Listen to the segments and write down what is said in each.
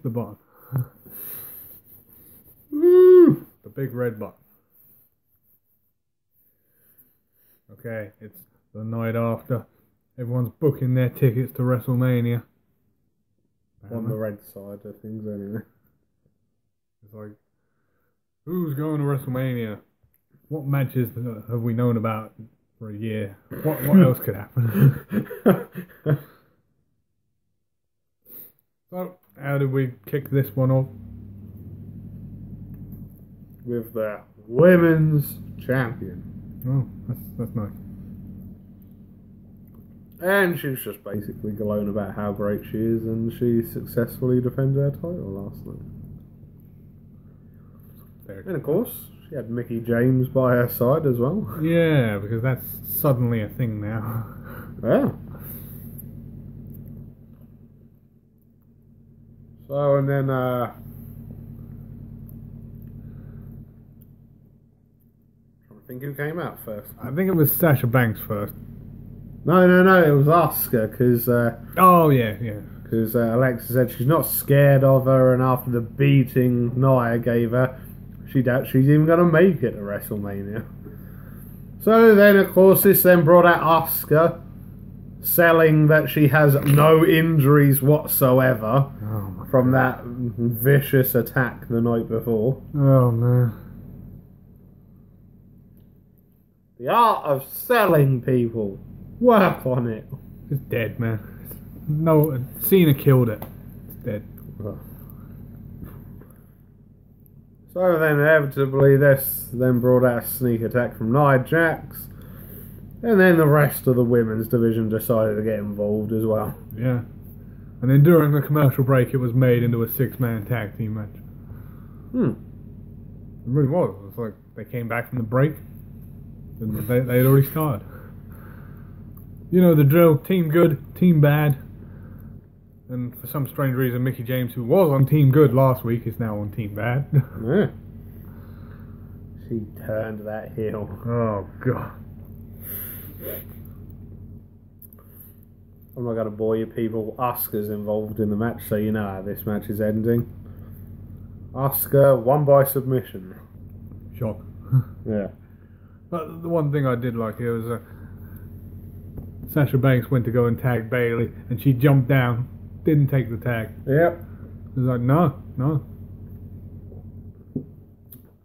the button. Woo! The big red button. Okay, it's the night after. Everyone's booking their tickets to WrestleMania. On the red side of things, anyway. It's like, who's going to WrestleMania? What matches have we known about for a year? What else could happen? So, how did we kick this one off? With the women's champion. Oh, that's nice. And she was just basically glowing about how great she is, and she successfully defended her title last night. And of course, she had Mickie James by her side as well. Yeah, because that's suddenly a thing now. Yeah. So, and then, trying to think who came out first. I think it was Sasha Banks first. No, it was Asuka, because Oh, yeah. because Alexa said she's not scared of her, and after the beating Nia gave her, she doubts she's even going to make it to WrestleMania. So then, of course, this then brought out Asuka, selling that she has no injuries whatsoever from that vicious attack the night before. Oh, man. The art of selling people. Work on it. It's dead, man. No, Cena killed it. It's dead. So then, inevitably, this then brought out a sneak attack from Nia Jax. And then the rest of the women's division decided to get involved as well. Yeah. And then during the commercial break, it was made into a 6-man tag team match. It really was. It's like they came back from the break, and they had already started. You know the drill. Team good, team bad. And for some strange reason, Mickie James, who was on Team Good last week, is now on Team Bad. Yeah. She turned that heel. Oh, God. I'm not going to bore you people. Asuka's involved in the match, so you know how this match is ending. Asuka won by submission. Shock. Yeah. But the one thing I did like here was Sasha Banks went to go and tag Bayley, and she jumped down, didn't take the tag. Yep. It was like, no.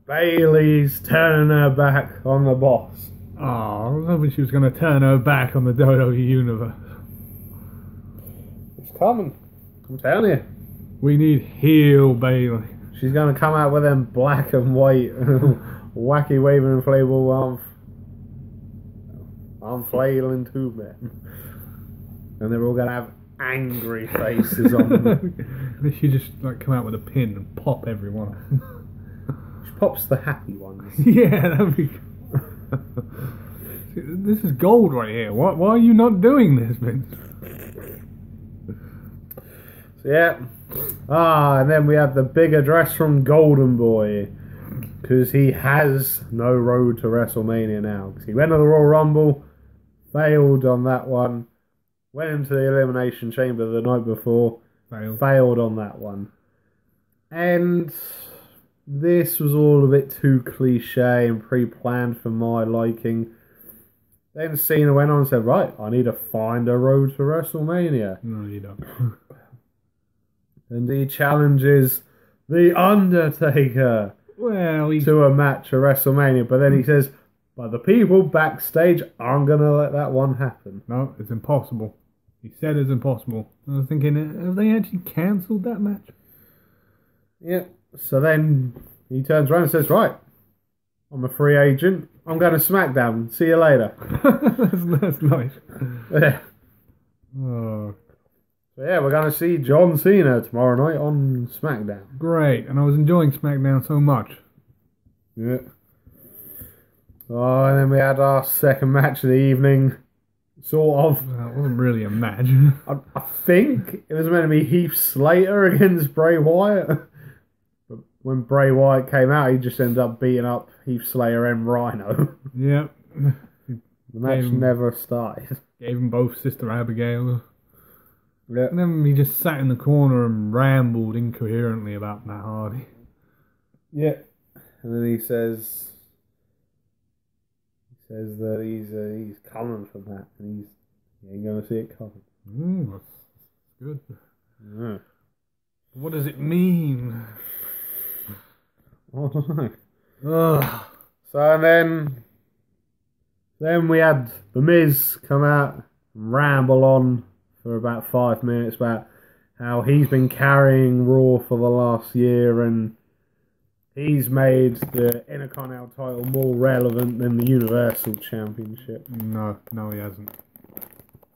Bayley's turning her back on the boss. Oh, I was hoping she was going to turn her back on the WWE Universe. It's coming. I'm telling you. We need heel Bayley. She's going to come out with them black and white, wacky waving inflatable arms. I'm flailing too, man. And they're all going to have angry faces on them. They should just like come out with a pin and pop everyone. She pops the happy ones. Yeah, that'd be. This is gold right here. Why are you not doing this, Vince? So, yeah. And then we have the big address from Golden Boy. Because he has no road to WrestleMania now. Because he went to the Royal Rumble, failed on that one, went into the Elimination Chamber the night before, failed on that one. And this was all a bit too cliche and pre-planned for my liking. Then Cena went on and said, right, I need to find a road to WrestleMania. No, you don't. And he challenges The Undertaker to a match at WrestleMania. But then he says, by the people backstage, I'm going to let that one happen. No, it's impossible. He said it's impossible. I was thinking, have they actually cancelled that match? Yeah. So then he turns around and says, right, I'm a free agent. I'm going to SmackDown. See you later. that's nice. Yeah. Oh. So yeah, we're going to see John Cena tomorrow night on SmackDown. Great. And I was enjoying SmackDown so much. Yeah. Oh, and then we had our second match of the evening. Sort of. Well, it wasn't really a match. I think it was meant to be Heath Slater against Bray Wyatt. But when Bray Wyatt came out, he just ended up beating up Heath Slater and Rhino. Yep. The match never started. Gave them both Sister Abigail. Yeah. And then he just sat in the corner and rambled incoherently about Matt Hardy. Yeah. And then he says that he's coming from that, and he ain't gonna see it coming. That's good. Yeah. What does it mean? I don't know. Ugh. So then we had The Miz come out and ramble on for about 5 minutes about how he's been carrying Raw for the last year and he's made the Intercontinental title more relevant than the Universal Championship. No, he hasn't.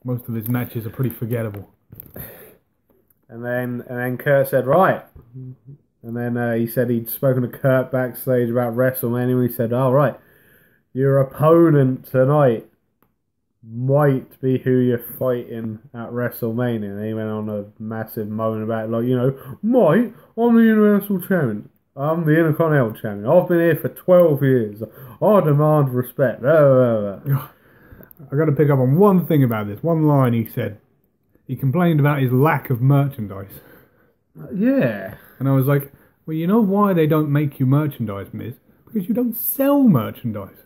Most of his matches are pretty forgettable. And then Kurt said, right. And then he said he'd spoken to Kurt backstage about WrestleMania, and he said, all right, your opponent tonight might be who you're fighting at WrestleMania. And he went on a massive moan about, like, might, I'm the Universal Champion. I'm the Intercontinental Champion. I've been here for 12 years. I demand respect. I got to pick up on one thing about this. One line he said. He complained about his lack of merchandise. Yeah. And I was like, well, you know why they don't make you merchandise, Miz? Because you don't sell merchandise.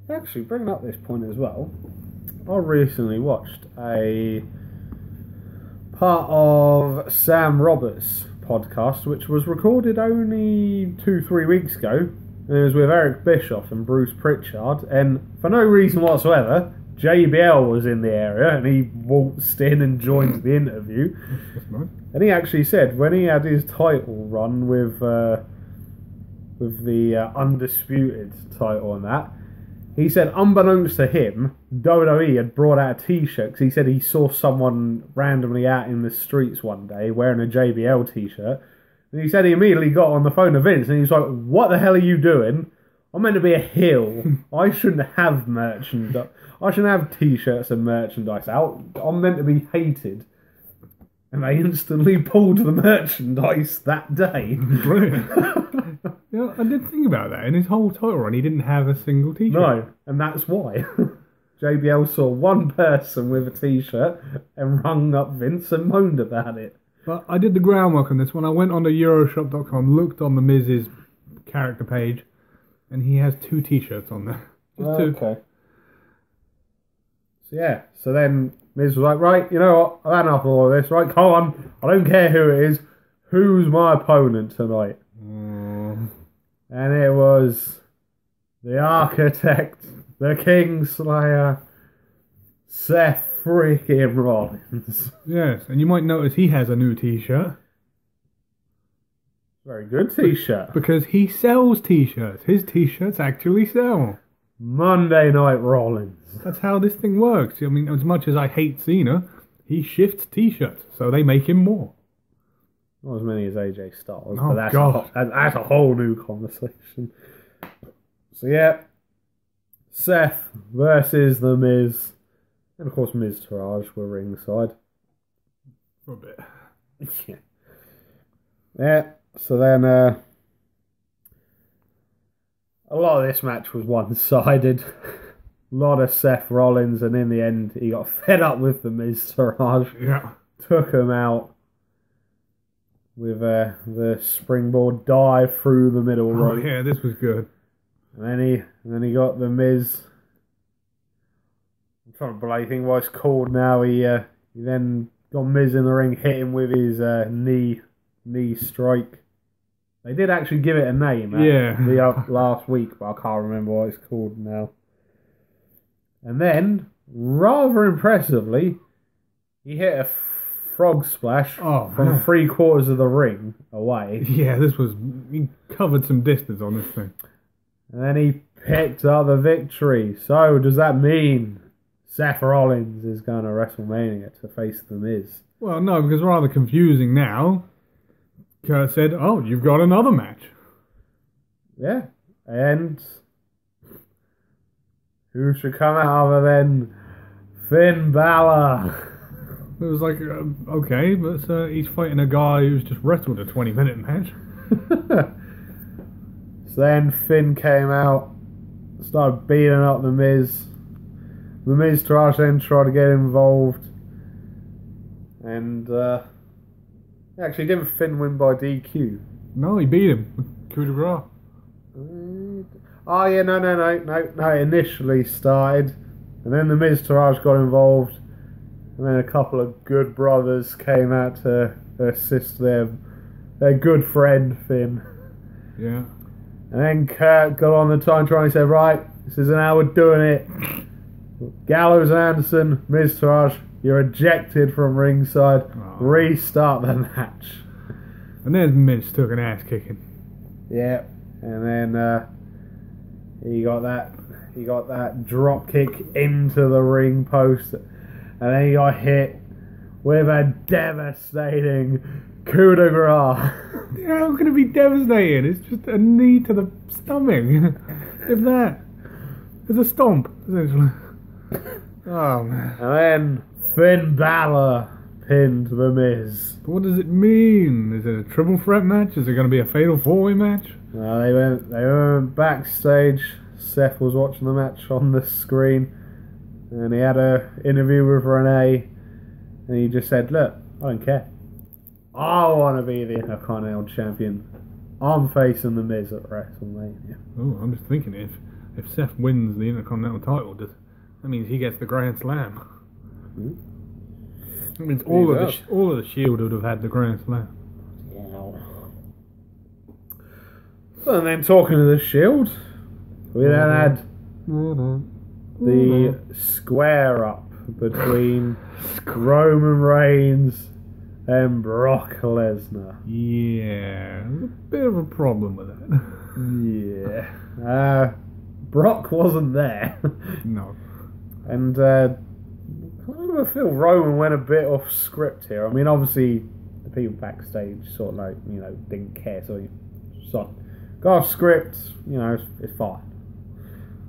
Actually, bringing up this point as well, I recently watched a part of Sam Roberts' podcast, which was recorded only 2-3 weeks ago. And it was with Eric Bischoff and Bruce Pritchard, and for no reason whatsoever, JBL was in the area, and he waltzed in and joined the interview. And he actually said when he had his title run with the Undisputed title and that, he said, unbeknownst to him, WWE had brought out a t-shirt, because he said he saw someone randomly out in the streets one day wearing a JBL t-shirt. And he said he immediately got on the phone to Vince, and he was like, what the hell are you doing? I'm meant to be a heel. I shouldn't have merchandise. I shouldn't have t-shirts and merchandise out. I'm meant to be hated. And they instantly pulled the merchandise that day. Brilliant. I did think about that. In his whole title run, he didn't have a single t-shirt. No, and that's why. JBL saw one person with a t-shirt and rung up Vince and moaned about it. But I did the groundwork on this one. I went on to Euroshop.com, looked on the Miz's character page, and he has 2 t-shirts on there. Just 2. Okay. So then Miz was like, right, you know what? I've had enough of all this. Right, come on. I don't care who it is. Who's my opponent tonight? And it was the Architect, the Kingslayer, Seth freaking Rollins. Yes, and you might notice he has a new t-shirt. Very good t-shirt. Because he sells t-shirts. His t-shirts actually sell. Monday Night Rollins. That's how this thing works. I mean, as much as I hate Cena, he shifts t-shirts, so they make him more. Not as many as AJ Styles, Oh, but that's God. that's a whole new conversation. So yeah, Seth versus The Miz. And of course Miz Taraj were ringside. For a bit. Yeah, so then a lot of this match was one-sided. A lot of Seth Rollins, and in the end he got fed up with The Miz Taraj. Yeah. Took him out with the springboard dive through the middle rope. Oh yeah, this was good. And then he got The Miz. I'm trying to bloody think what it's called now. He then got Miz in the ring, hit him with his knee strike. They did actually give it a name. The last week, but I can't remember what it's called now. And then, rather impressively, he hit a frog splash from 3/4 of the ring away. Yeah, he covered some distance on this thing. And then he picked up the victory. So, does that mean Seth Rollins is going to WrestleMania to face The Miz? Well, no, because rather confusing now. Kurt said, oh, you've got another match. Yeah. And who should come out other than Finn Balor? It was like, okay, but he's fighting a guy who's just wrestled a 20-minute match. So then Finn came out, started beating up The Miz. The Miz Taraj then tried to get involved. And actually didn't Finn win by DQ? No, he beat him with coup de grace. Oh yeah, no. It initially started, and then the Miz Taraj got involved, and then a couple of good brothers came out to assist their good friend Finn. Yeah. And then Kurt got on the time trying to say, right, this isn't how we're doing it. Gallows and Anderson, Miz Taraj, you're ejected from ringside. Oh. Restart the match. And then Miz took an ass kicking. Yeah, and then he got that drop kick into the ring post, and then he got hit with a devastating coup de grace. Yeah, how can it be devastating? It's just a knee to the stomach. If that. It's a stomp, essentially. Oh, man. And then Finn Balor pinned The Miz. But what does it mean? Is it a triple threat match? Is it going to be a fatal four-way match? No, they went backstage. Seth was watching the match on the screen, and he had an interview with Renee, and he just said, look, I don't care. I want to be the Intercontinental Champion. I'm facing The Miz at WrestleMania. Oh, I'm just thinking, if Seth wins the Intercontinental title, that means he gets the Grand Slam. Hmm? That means all of the Shield would have had the Grand Slam. Yeah. And then talking to the Shield, we then had the square up between Roman Reigns and Brock Lesnar. Yeah, there's a bit of a problem with that. Yeah. Brock wasn't there. No. And I feel Roman went a bit off script here. I mean, obviously, the people backstage sort of didn't care. So he got off script, it's fine.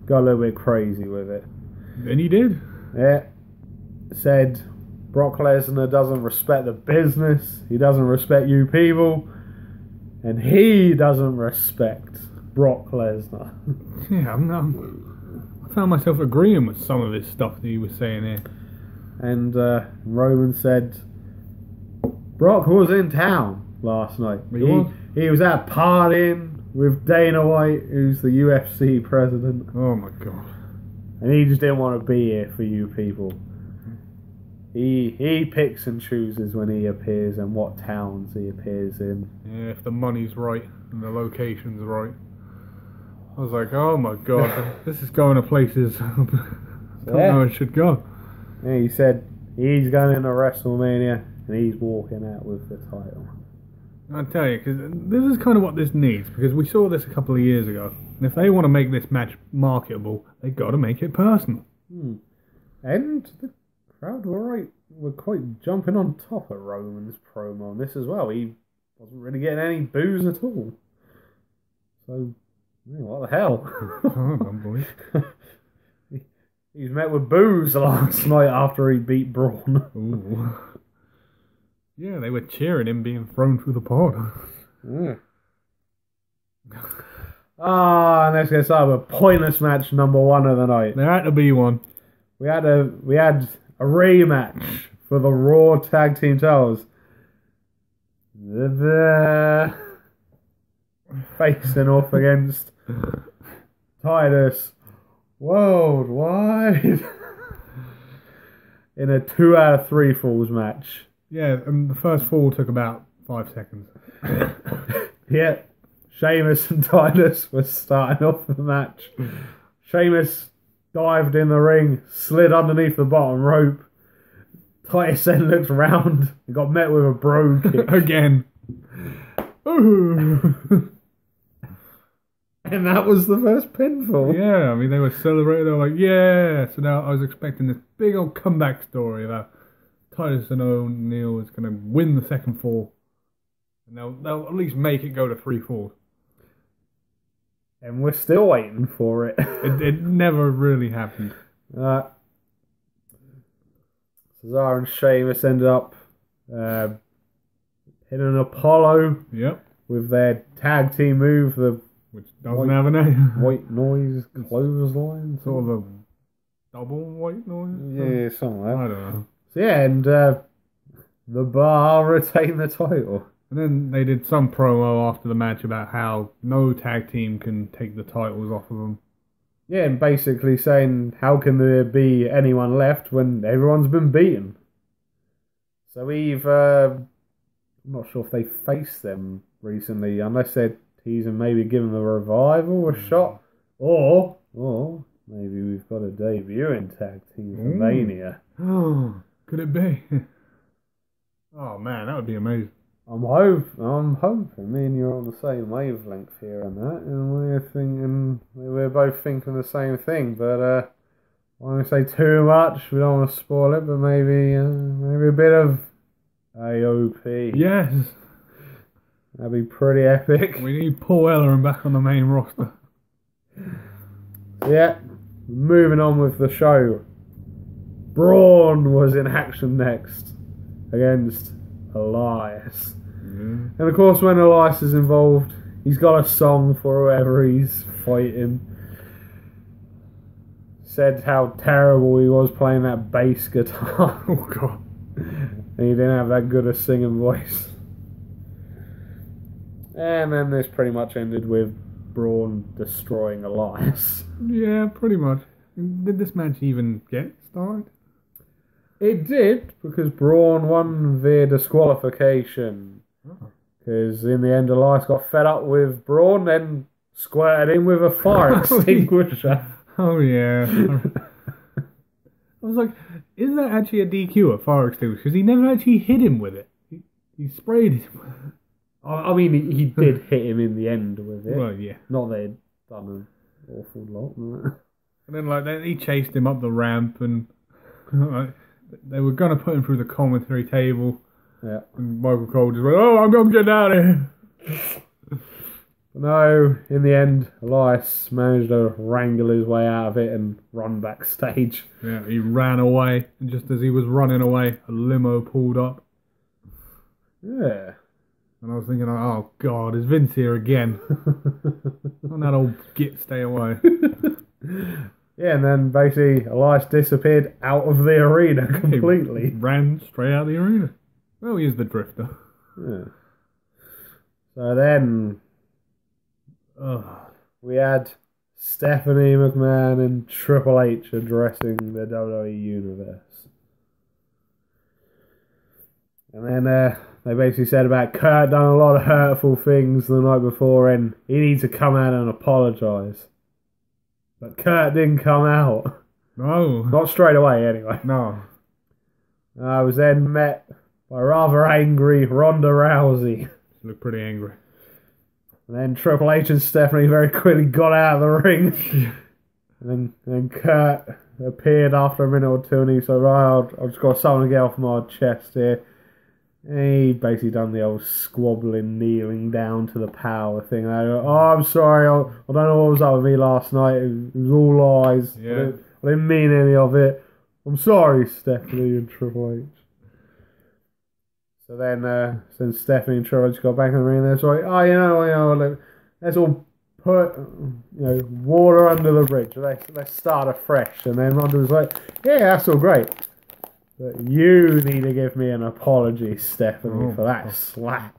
Got a little bit crazy with it. And he did. Yeah. Said Brock Lesnar doesn't respect the business. He doesn't respect you people. And he doesn't respect Brock Lesnar. Yeah, I found myself agreeing with some of his stuff that he was saying here. And Roman said Brock was in town last night. He was out partying with Dana White, who's the UFC president. Oh my god. And he just didn't want to be here for you people. He picks and chooses when he appears and what towns he appears in. Yeah, if the money's right and the location's right. I was like, oh my god, this is going to places I don't know where it should go. Yeah, he said he's going into WrestleMania and he's walking out with the title. I tell you, because this is kind of what this needs, because we saw this a couple of years ago. And if they want to make this match marketable, they've got to make it personal. And the crowd were quite jumping on top of Roman's promo on this as well. He wasn't really getting any boos at all. So, what the hell? Hold on, boy. He's met with boos last night after he beat Braun. Ooh. Yeah, they were cheering him being thrown through the pod. And let's get started with pointless match number 1 of the night. There had to be one. We had a rematch for the Raw Tag Team titles. Facing off against Titus Worldwide in a 2 out of 3 falls match. Yeah, and the first fall took about 5 seconds. Yeah, Sheamus and Titus were starting off the match. Sheamus dived in the ring, slid underneath the bottom rope. Titus then looked round and got met with a bro kick. Again. And that was the first pinfall. Yeah, I mean, they were celebrating. They were like, yeah. So now I was expecting this big old comeback story about Titus and O'Neil is going to win the second fall. And they'll at least make it go to 3 falls. And we're still waiting for it. It never really happened. Cesaro and Sheamus ended up hitting Apollo. Yep. With their tag team move, which doesn't have a name. White noise clothesline. Sort of a double white noise. Yeah, something like that. I don't know. So yeah, and the Bar retain the title. And then they did some promo after the match about how no tag team can take the titles off of them. Yeah, and basically saying, how can there be anyone left when everyone's been beaten? So I'm not sure if they faced them recently, unless they're teasing maybe giving the Revival a shot, or maybe we've got a debuting tag team for Mania. Oh, could it be? Oh man, that would be amazing. I'm hoping me and you're on the same wavelength here on that, and we're both thinking the same thing. But I won't say too much. We don't want to spoil it, but maybe a bit of AOP. Yes, That'd be pretty epic. we need Paul Ellering back on the main roster. Yeah, moving on with the show. Braun was in action next against Elias. And of course, when Elias is involved, he's got a song for whoever he's fighting. Said how terrible he was playing that bass guitar. Oh god. And he didn't have that good a singing voice. And then this pretty much ended with Braun destroying Elias. Yeah, pretty much. Did this match even get started? It did, because Braun won via disqualification. Because in the end, Elias got fed up with Braun, then squirted in with a fire extinguisher. Oh yeah. I was like, is that actually a DQ, a fire extinguisher? Because he never actually hit him with it. He sprayed him with it. I mean, he did hit him in the end with it. Well, yeah. Not that he'd done an awful lot. And then he chased him up the ramp, and they were going to put him through the commentary table. Yeah. And Michael Cole just went, "Oh, I'm getting out of here." No, in the end, Elias managed to wrangle his way out of it and run backstage. Yeah, he ran away, and just as he was running away, a limo pulled up. Yeah. And I was thinking, oh god, is Vince here again? On that old git, stay away. Yeah, and then basically Elias disappeared out of the arena completely. He ran straight out of the arena. Well, he is the drifter. Yeah. So then we had Stephanie McMahon and Triple H addressing the WWE Universe. And then they basically said about Kurt done a lot of hurtful things the night before and he needs to come out and apologise. But Kurt didn't come out. No. Not straight away, anyway. No. I was then met by rather angry Ronda Rousey. She looked pretty angry. And then Triple H and Stephanie very quickly got out of the ring. and then Kurt appeared after a minute or two and he said, right, I've just got something to get off my chest here. And he basically done the old squabbling, kneeling down to the power thing. I go, I'm sorry, I don't know what was up with me last night. It was all lies. Yeah. I didn't mean any of it. I'm sorry, Stephanie and Triple H. So then Stephanie and Triple H got back in the ring and they're like, let's all put water under the bridge. Let's start afresh. And then Ronda was like, yeah, that's all great. But you need to give me an apology, Stephanie, for that slap.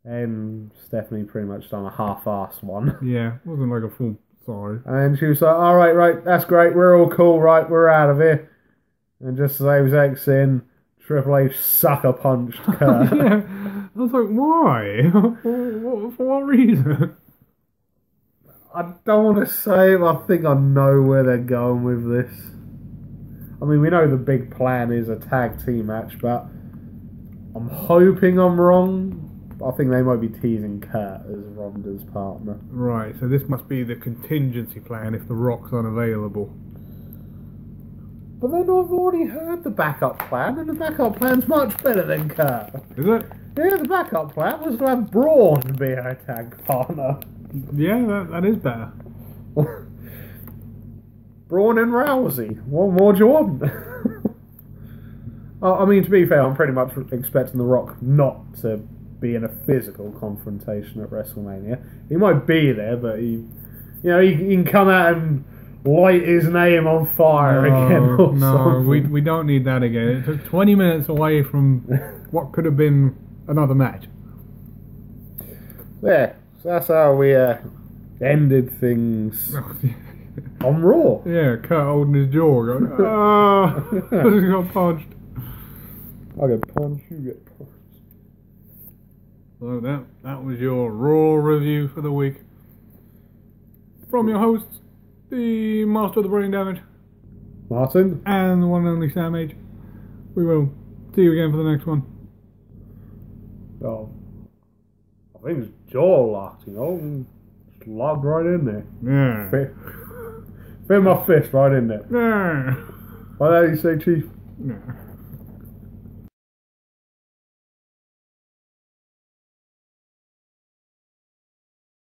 And Stephanie pretty much done a half-ass one. Yeah, it wasn't like a full sorry. And she was like, all right, that's great. We're all cool, right? We're out of here. And just as I was exiting, Triple H sucker punched Kurt. Yeah, I was like, why? For what reason? I don't want to say, but I think I know where they're going with this. I mean, we know the big plan is a tag team match, but I'm hoping I'm wrong. I think they might be teasing Kurt as Ronda's partner. Right, so this must be the contingency plan if The Rock's unavailable. But then I've already heard the backup plan, and the backup plan's much better than Kurt. Is it? Yeah, the backup plan was to have Braun be her tag partner. Yeah, that is better. Braun and Rousey. What more do you want? I mean, to be fair, I'm pretty much expecting The Rock not to be in a physical confrontation at WrestleMania. He might be there, but he can come out and light his name on fire again. Or no, something. we don't need that again. It took 20 minutes away from what could have been another match. Yeah, so that's how we ended things on Raw. Yeah, Kurt holding his jaw, going, I just got punched. I get punched, you get punched. So that was your Raw review for the week. From your hosts, the Master of the Brain Damage, Martin, and the one and only Sam H. We will see you again for the next one. oh, I think it's jaw locked, you know, and just locked right in there. Yeah. Fit my fist right in there. Yeah. What did you say, Chief? Yeah.